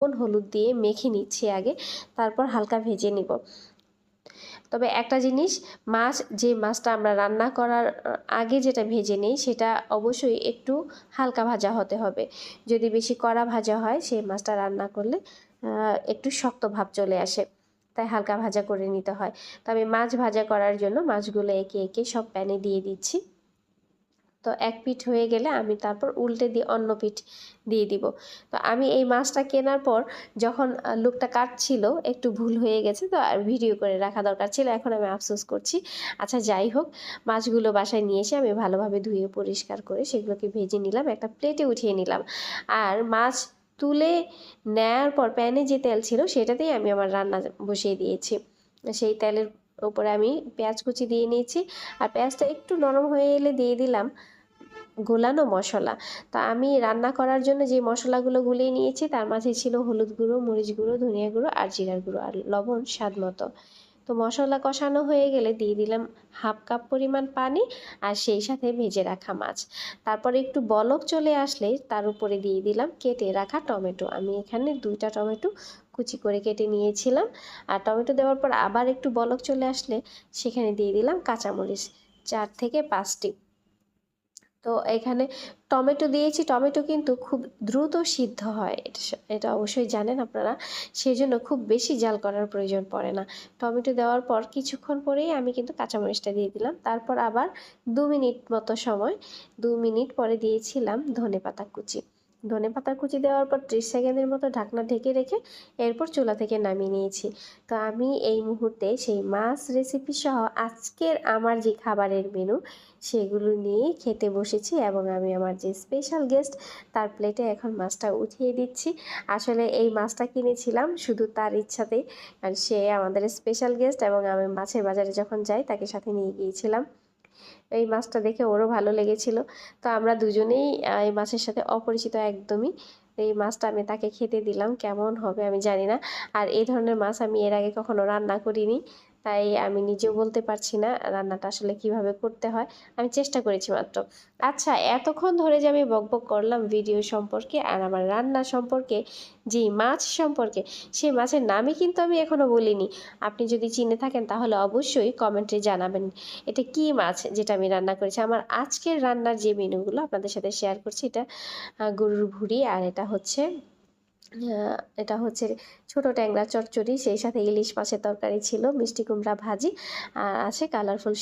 হলুদ দিয়ে মেখে নিচ্ছি আগে, তারপর হালকা ভেজে নিব। তবে একটা জিনিস, যে মাছটা আমরা রান্না করার আগে যেটা ভেজে নিই সেটা অবশ্যই একটু হালকা ভাজা হতে হবে। যদি বেশি কড়া ভাজা হয় সেই মাছটা রান্না করলে একটু শক্ত ভাব চলে আসে, তাই হালকা ভাজা করে নিতে হয়। তো আমি মাছ ভাজা করার জন্য মাছগুলো একে একে সব প্যানে দিয়ে দিচ্ছি। তো এক পিঠ হয়ে গেলে আমি তারপর উল্টে দিয়ে অন্য পিঠ দিয়ে দিব। তো আমি এই মাছটা কেনার পর যখন লোকটা কাটছিল একটু ভুল হয়ে গেছে, তো আর ভিডিও করে রাখা দরকার ছিল, এখন আমি আফসোস করছি। আচ্ছা যাই হোক, মাছগুলো বাসায় নিয়ে এসে আমি ভালোভাবে ধুয়ে পরিষ্কার করে সেগুলোকে ভেজে নিলাম, একটা প্লেটে উঠিয়ে নিলাম। আর মাছ তুলে নেয়ার পর প্যানে যে তেল ছিল সেটাতেই আমি আমার রান্না বসিয়ে দিয়েছি। সেই তেলের উপরে আমি পেঁয়াজ কুচি দিয়ে নিয়েছি, আর পেঁয়াজটা একটু নরম হয়ে এলে দিয়ে দিলাম গোলানো মশলা। তা আমি রান্না করার জন্য যে মশলাগুলো গুলিয়ে নিয়েছি তার মাঝে ছিল হলুদ গুঁড়ো, মরিচ গুঁড়ো, ধনিয়া গুঁড়ো আর জিরার গুঁড়ো, আর লবণ স্বাদ মতো। তো মশলা কষানো হয়ে গেলে দিয়ে দিলাম হাফ কাপ পরিমাণ পানি, আর সেই সাথে ভেজে রাখা মাছ। তারপরে একটু বলক চলে আসলে তার উপরে দিয়ে দিলাম কেটে রাখা টমেটো। আমি এখানে 2টা টমেটো কুচি করে কেটে নিয়েছিলাম। আর টমেটো দেওয়ার পর আবার একটু বলক চলে আসলে সেখানে দিয়ে দিলাম কাঁচামরিচ 4 থেকে 5টি। তো এখানে টমেটো দিয়েছি, টমেটো কিন্তু খুব দ্রুত সিদ্ধ হয়, এটা অবশ্যই জানেন আপনারা, সেই জন্য খুব বেশি জাল করার প্রয়োজন পড়ে না। টমেটো দেওয়ার পর কিছুক্ষণ পরেই আমি কিন্তু কাঁচামরিচটা দিয়ে দিলাম, তারপর আবার 2 মিনিট মতো সময়, 2 মিনিট পরে দিয়েছিলাম ধনেপাতা কুচি। ধনেপাতা কুচি দেওয়ার পর 30 সেকেন্ডের মতো ঢাকনা ঢেকে রেখে এরপর চুলা থেকে নামিয়ে নিয়েছি। তো আমি এই মুহূর্তে সেই মাছ রেসিপি সহ আজকের আমার যে খাবারের মেনু সেগুলো নিয়েই খেতে বসেছি, এবং আমি আমার যে স্পেশাল গেস্ট তার প্লেটে এখন মাছটা উঠিয়ে দিচ্ছি। আসলে এই মাছটা কিনেছিলাম শুধু তার ইচ্ছাতেই, আর সে আমাদের স্পেশাল গেস্ট, এবং আমি মাছের বাজারে যখন যাই তাকে সাথে নিয়ে গিয়েছিলাম। এই মাছটা দেখে ওরও ভালো লেগেছিল। তো আমরা দুজনেই এই মাছের সাথে অপরিচিত একদমই। এই মাছটা আমি তাকে খেতে দিলাম, কেমন হবে আমি জানি না। আর এই ধরনের মাছ আমি এর আগে কখনো রান্না করিনি, তাই আমি নিজেও বলতে পারছি না রান্নাটা আসলে কিভাবে করতে হয়। আমি চেষ্টা করেছি মাত্র। আচ্ছা, এতক্ষণ ধরে যে আমি বকবক করলাম ভিডিও সম্পর্কে আর আমার রান্না সম্পর্কে, যেই মাছ সম্পর্কে, সেই মাছের নামই কিন্তু আমি এখনো বলিনি। আপনি যদি চিনে থাকেন তাহলে অবশ্যই কমেন্টে জানাবেন এটা কী মাছ যেটা আমি রান্না করেছি। আমার আজকের রান্নার যে মেনুগুলো আপনাদের সাথে শেয়ার করছি, এটা গরুর ভুঁড়ি, আর এটা হচ্ছে ছোট ট্যাংরা চচ্চড়ি, সেই সাথে ইলিশ মাছের তরকারি ছিল, মিষ্টি কুমড়া ভাজি, আর আছে কালারফুল